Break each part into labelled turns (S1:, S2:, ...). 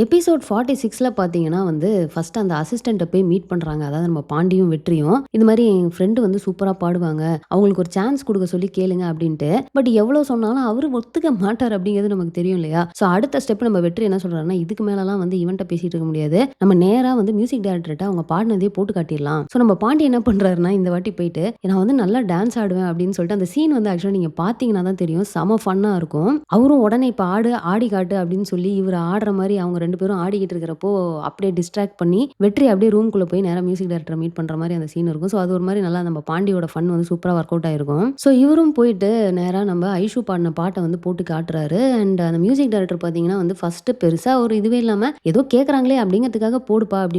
S1: Episode 46ல பார்த்தீங்கன்னா வந்து first அந்த அசிஸ்டண்ட்ட போய் மீட் பண்றாங்க. அதாவது நம்ம பாண்டியும், வெற்றியும். இது மாரி என் ஃப்ரெண்ட் வந்து சூப்பரா பாடுவாங்க. அவங்களுக்கு ஒரு சான்ஸ் குடுக்க சொல்லி கேளுங்க அப்டின்ட்டு. பட் எவ்வளோ சொன்னாலும் அவரு ஒத்துக்க மாட்டாரு அப்டிங்கிறது நமக்கு தெரியும் இல்லையா? ஸோ அடுத்த ஸ்டெப் நம்ம வெற்றி என்ன சொல்றாருன்னா, இதுக்கு மேலலாம் வந்து இவன்ட்ட பேசிட்டு இருக்க முடியாது. நம்ம நேரா வந்து மியூசிக் டைரக்டர்ட்ட அவங்க பாடுனதே போட்டு காட்டிறலாம். ஸோ நம்ம பாண்டி என்ன பண்றாருன்னா, இந்த வாட்டி போயிட்டு நான் வந்து நல்லா டான்ஸ் ஆடுவேன் அப்டின்னு சொல்லிட்டு அந்த சீன் வந்து ஆக்சுவலா நீங்க பார்த்தீங்கன்னா தான் தெரியும். செம ஃபன்னா இருக்கும். அவரும் உடனே இப்ப ஆடி காட்டு அப்டின்னு சொல்லி இவரு ஆடுற மாரி அவங்க 2 பேரும் ஆடிக்கிட்டு இருக்கிறப்போ அப்படியே டிஸ்ட்ராக்ட் பண்ணி வெற்றி அப்படியே ரூம்குள்ள போய் நேரா மியூசிக் டைரக்டர் மீட் பண்ற மாதிரி அந்த சீன் இருக்கும். ஸோ அது ஒரு மாதிரி நல்லா நம்ம பாண்டியோட ஃபன் வந்து சூப்பரா ஒர்க் அவுட் ஆயிருக்கும். ஸோ இவரும் போயிட்டு நேரா நம்ம ஐஷு பாடின பாட்டை வந்து போட்டு காட்டுறாரு. அண்ட் அந்த மியூசிக் டைரக்டர் பார்த்தீங்கன்னா வந்து ஃபர்ஸ்ட் பெருசா ஒரு இதுவே இல்லாம ஏதோ கேட்கறாங்களே அப்படிங்கிறதுக்காக போடுப்பா அப்படின்னு.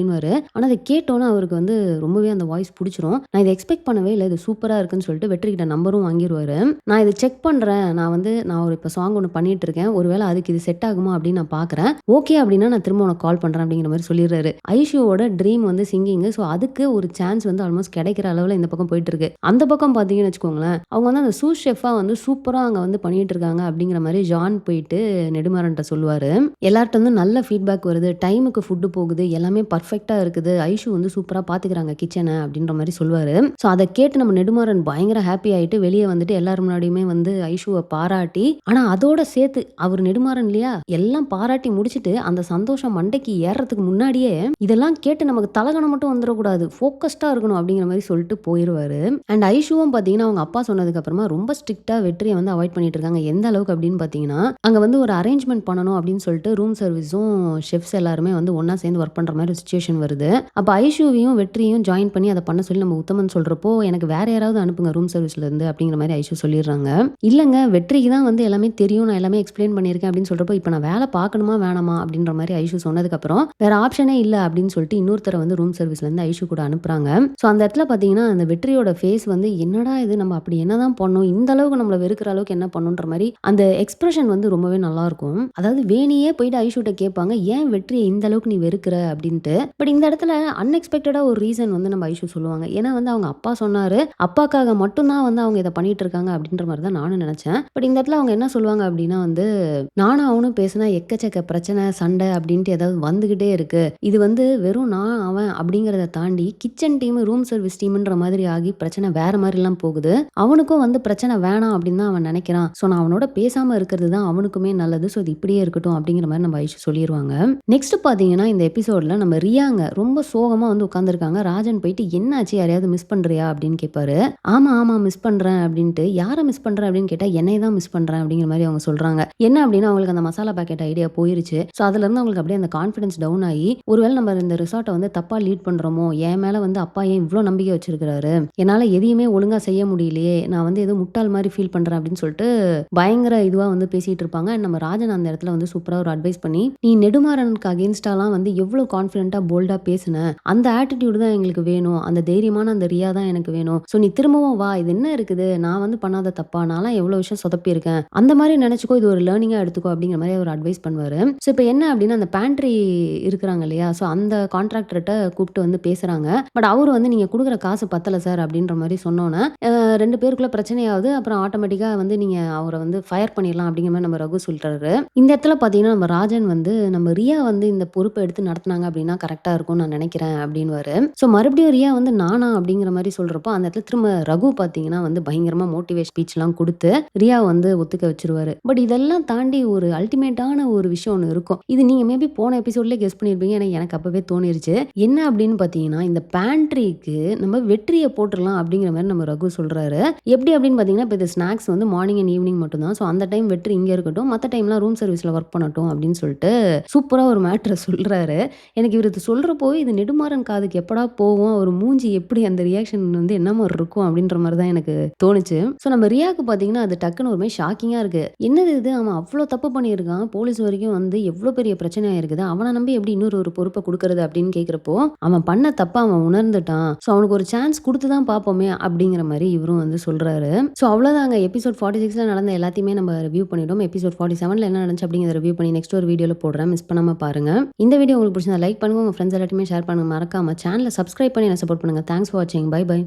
S1: ஆனா அதை கேட்டோன்னே அவருக்கு வந்து ரொம்பவே அந்த வாய்ஸ் பிடிச்சிரும். நான் இதை எக்ஸ்பெக்ட் பண்ணவே இல்லை, இது சூப்பரா இருக்குன்னு சொல்லிட்டு வெற்றி கிட்ட நம்பரும் வாங்கிடுவாரு. நான் இதை செக் பண்றேன், நான் ஒரு இப்போ சாங் ஒன்று பண்ணிட்டு இருக்கேன், ஒருவேளை அதுக்கு இது செட் ஆகுமா அப்படின்னு நான் பாக்குறேன், ஓகே அப்படின்னா நான் திரும்ப உனக்கு கால் பண்றேன் அப்படிங்கிற மாதிரி சொல்லிடுறாரு. ஐஷுவோட ட்ரீம் வந்து சிங்கிங். ஸோ அதுக்கு ஒரு சான்ஸ் வந்து ஆல்மோஸ்ட் கிடைக்கிற அளவில் இந்த பக்கம் போயிட்டு இருக்கு. அந்த பக்கம் பார்த்தீங்கன்னு வச்சுக்கோங்களேன், அவங்க வந்து அந்த சூஸ் ஷெஃபா வந்து சூப்பரா அங்கே வந்து பண்ணிட்டு இருக்காங்க அப்படிங்கிற மாதிரி ஜான் போயிட்டு நெடுமாறன்ட்ட சொல்லுவாரு. எல்லார்ட்ட வந்து நல்ல ஃபீட்பேக் வருது, டைமுக்கு ஃபுட்டு போகுது, எல்லாமே பர்ஃபெக்டா இருக்குது, ஐஷு வந்து சூப்பரா பாத்துக்கிறாங்க கிச்சனை அப்படின்ற மாதிரி சொல்லுவாரு. ஸோ அதை கேட்டு நம்ம நெடுமாறன் பயங்கர ஹாப்பி ஆயிட்டு வெளியே வந்துட்டு எல்லாரும் முன்னாடியுமே வந்து ஐஷுவை பாராட்டி, ஆனா அதோட சேர்த்து அவர் நெடுமாறன் இல்லையா, எல்லாம் பாராட்டி முடிச்சுட்டு அந்த சந்தோஷம் மண்டைக்கு ஏறதுக்கு முன்னாடியே இதெல்லாம் கேட்டு நமக்கு தலகணம் மட்டும் வந்துடக்கூடாது, ஃபோக்கஸ்டா இருக்கணும் அப்படிங்கிற மாதிரி சொல்லிட்டு போயிருவாரு. அண்ட் ஐஷுவும் பார்த்தீங்கன்னா அவங்க அப்பா சொன்னதுக்கு அப்புறமா ரொம்ப ஸ்ட்ரிக்டா வெற்றியை வந்து அவாய்ட் பண்ணிட்டு இருக்காங்க. எந்த அளவுக்கு அப்படின்னு பார்த்தீங்கன்னா, அங்க வந்து ஒரு அரேஞ்ச்மெண்ட் பண்ணணும் அப்படின்னு சொல்லிட்டு ரூம் சர்வீஸும் ஷெஃப்ஸ் எல்லாருமே வந்து ஒன்னா சேர்ந்து ஒர்க் பண்ற மாதிரி சுச்சுவேஷன் வருது. அப்ப ஐஷுவையும் வெற்றியும் ஜாயின் பண்ணி அதை பண்ண சொல்லி நம்ம உத்தமன் சொல்றப்போ, எனக்கு வேற யாராவது அனுப்புங்க ரூம் சர்வீஸ்ல இருந்து அப்படிங்கிற மாதிரி ஐஷு சொல்லிடுறாங்க. இல்லங்க வெற்றிக்கு தான் வந்து எல்லாமே தெரியும், நான் எல்லாமே எக்ஸ்பிளைன் பண்ணியிருக்கேன் அப்படின்னு சொல்றப்போ, இப்போ நான் வேலை பார்க்கணுமா வேணாமா அப்படின்ற மாதிரி ஐஷு சொன்னதுக்கு அப்புறம் வேற ஆப்ஷனே இல்ல அப்படின்னு சொல்லிட்டு இன்னொருத்தரை வந்து ரூம் சர்வீஸ்ல இருந்து ஐஷு கூட அனுப்புறாங்க. ஸோ அந்த இடத்துல பாத்தீங்கன்னா அந்த வெற்றியோட ஃபேஸ் வந்து என்னடா இது, நம்ம அப்படி என்னதான் பண்ணோம், இந்த அளவுக்கு நம்மள வெறுக்கிற அளவுக்கு என்ன பண்ணுன்ற மாதிரி அந்த எக்ஸ்பிரஷன் வந்து ரொம்பவே நல்லா இருக்கும். அதாவது வேணியே போயிட்டு ஐஷுட்ட கேட்பாங்க, ஏன் வெற்றியை இந்த அளவுக்கு நீ வெறுக்கிற அப்படின்ட்டு. பட் இந்த இடத்துல அன்எக்ஸ்பெக்டடா ஒரு ரீசன் வந்து நம்ம ஐஷு சொல்லுவாங்க. ஏன்னா வந்து அவங்க அப்பா சொன்னாரு, அப்பாக்காக மட்டும்தான் வந்து அவங்க இதை பண்ணிட்டு இருக்காங்க அப்படின்ற மாதிரி தான் நானும் நினைச்சேன். பட் இந்த இடத்துல அவங்க என்ன சொல்லுவாங்க அப்படின்னா வந்து, நானும் அவனும் பேசினா எக்கச்சக்க பிரச்சனை சண்டை அப்படின்ட்டு ஏதாவது வந்துகிட்டே இருக்கு, இது வந்து வெறும் நான் அவன் அப்படிங்கிறத தாண்டி கிச்சன் டீம் ரூம் சர்வீஸ் டீம்ன்ற மாதிரி ஆகி பிரச்சனை வேற மாதிரி எல்லாம் போகுது, அவனுக்கும் வந்து பிரச்சனை வேணாம் அப்படின்னு தான் அவன் நினைக்கிறான். ஸோ நான் அவனோட பேசாம இருக்கிறது தான் அவனுக்குமே நல்லது, ஸோ இது இப்படியே இருக்கட்டும் அப்படிங்கிற மாதிரி நம்ம ஐஷு சொல்லிடுவாங்க. நெக்ஸ்ட் பாத்தீங்கன்னா இந்த எபிசோட்ல நம்ம ரியாங்க ரொம்ப சோகமா வந்து உட்காந்துருக்காங்க. ராஜன் போயிட்டு என்னாச்சு, யாரையாவது மிஸ் பண்றியா அப்படின்னு கேட்பாரு. ஆமா ஆமா மிஸ் பண்றேன் அப்படின்ட்டு. யாரை மிஸ் பண்றேன் அப்படின்னு கேட்டா என்னைய தான் மிஸ் பண்றேன் அப்படிங்கிற மாதிரி அவங்க சொல்றாங்க. என்ன அப்படின்னா அவங்களுக்கு அந்த மசாலா பாக்கெட் ஐடியா போயிருச்சு. ஸோ அதுல இருந்து அவங்களுக்கு அப்படியே அந்த கான்ஃபிடன்ஸ் டவுன் ஆகி, ஒருவேளை நம்ம இந்த ரிசார்ட்டை வந்து தப்பா லீட் பண்றோமோ, என் மேல வந்து அப்பா ஏன் இவ்வளோ நம்பிக்கை வச்சிருக்காரு, என்னால எதையுமே ஒழுங்கா செய்ய முடியலையே, நான் வந்து ஏதோ முட்டாள் மாதிரி ஃபீல் பண்றேன் அப்படின்னு சொல்லிட்டு பயங்கர இதுவா வந்து பேசிட்டு இருப்பாங்க. நம்ம ராஜன் அந்த இடத்துல வந்து சூப்பரா ஒரு அட்வைஸ் பண்ணி, நீ நெடுமாறனுக்கு அகேன்ஸ்டாலாம் வந்து எவ்வளவு கான்ஃபிடென்ட்டா போல்டா பேசுன, அந்த ஆட்டிடியூட் தான் எங்களுக்கு வேணும், அந்த தைரியமான அந்த ரியா தான் எனக்கு வேணும், ஸோ நீ திரும்பவும் வா, இது என்ன இருக்குது, நான் வந்து பண்ணாத தப்பா, நான்லாம் எவ்வளவு விஷயம் சொதப்பி இருக்கேன், அந்த மாதிரி நினைச்சுக்கோ, இது ஒரு லேர்னிங்கா எடுத்துக்கோ அப்படிங்கிற மாதிரி ஒரு அட்வைஸ் பண்ணுவாரு. ஸோ இப்போ என்ன அப்படின்னா அந்த பேண்ட்ரி இருக்கிறாங்க இல்லையா, ஸோ அந்த கான்ட்ராக்டர்கிட்ட கூப்பிட்டு வந்து பேசுறாங்க. பட் அவரு வந்து நீங்க கொடுக்குற காசு பத்தல சார் அப்படின்ற மாதிரி சொன்னோன்னே 2 பேருக்குள்ள பிரச்சனையாவது. அப்புறம் ஆட்டோமேட்டிக்கா வந்து நீங்க அவரை வந்து ஃபயர் பண்ணிடலாம் அப்படிங்கிற மாதிரி நம்ம ரகு சொல்றாரு. இந்த இடத்துல பாத்தீங்கன்னா நம்ம ராஜன் வந்து நம்ம ரியா வந்து இந்த பொறுப்பை எடுத்து நடத்தினாங்க அப்படின்னா கரெக்டா இருக்கும்னு நான் நினைக்கிறேன் அப்படின்னு. ஸோ மறுபடியும் ரியா வந்து நானா அப்படிங்கிற மாதிரி சொல்றப்போ அந்த இடத்துல திரும்ப ரகு பாத்தீங்கன்னா வந்து பயங்கரமா மோட்டிவேட் ஸ்பீச் எல்லாம் கொடுத்து ரியா வந்து ஒத்துக்க வச்சிருவாரு. பட் இதெல்லாம் தாண்டி ஒரு அல்டிமேட்டான ஒரு விஷயம் ஒன்று இருக்கும். இது நீங்க மேபி போன எபிசோட்லேயே கெஸ் பண்ணிருப்பீங்க, எனக்கு அப்பவே தோணிருச்சு. என்ன அப்படின்னு பாத்தீங்கன்னா இந்த பேண்ட்ரிக்கு நம்ம வெற்றியை போட்டுடலாம் அப்படிங்கிற மாதிரி நம்ம ரகு சொல்றாரு. எப்படி அப்படின்னு பாத்தீங்கன்னா இப்போ இந்த ஸ்நாக்ஸ் வந்து மார்னிங் அண்ட் ஈவினிங் மட்டும் தான், ஸோ அந்த டைம் வெற்றி இங்க இருக்கட்டும், மற்ற டைம்லாம் ரூம் சர்வீஸ்ல ஒர்க் பண்ணட்டும் அப்படின்னு சொல்லிட்டு சூப்பரா ஒரு மேட்டரை சொல்றாரு. எனக்கு இவர் இது சொல்றப்போ இது நெடுமாறன் காதுக்கு எப்படா போகும், ஒரு மூஞ்சி எப்படி அந்த ரியாக்ஷன் வந்து என்ன மாதிரி இருக்கும் அப்படின்ற மாதிரி தான் எனக்கு தோணுச்சு. ஸோ நம்ம ரியாக்கு பாத்தீங்கன்னா அது டக்குன்னு ஒரு மாதிரி ஷாக்கிங்கா இருக்கு. என்னது இது, அவன் அவ்வளோ தப்பு பண்ணியிருக்கான், போலீஸ் வரைக்கும் வந்து எவ்வளோ பெரிய பிரச்சனையா இருக்குது, அவனை நம்பி எப்படி இன்னொரு ஒரு பொறுப்பை கொடுக்கறது அப்படின்னு கேட்கிறப்போ அவன் பண்ண தப்பா அவன் உணர்ந்துட்டான், ஸோ அவனுக்கு ஒரு சான்ஸ் கொடுத்து தான் பார்ப்போமே அப்படிங்கிற மாதிரி இவரும் வந்து சொல்றாரு. ஸோ அவ்வளோதாங்க, எபிசோட் 46ல நடந்த எல்லாத்தையுமே நம்ம ரிவ்யூ பண்ணிட்டோம். எபிசோட் 47ல என்ன நடந்துச்சு அப்படிங்கிறத ரிவ்யூ பண்ணி நெக்ஸ்ட் ஒரு வீடியோல போடுறேன், மிஸ் பண்ணாம பாருங்க. இந்த வீடியோ உங்களுக்கு பிடிச்சா லைக் பண்ணுங்க, உங்க ஃப்ரெண்ட்ஸ் எல்லாத்தையுமே ஷேர் பண்ணுங்க, மறக்காம சேனலை சப்ஸ்கிரைப் பண்ணி என்ன சப்போர்ட் பண்ணுங்க. தேங்க்ஸ் ஃபார் வாட்சிங், பை பை.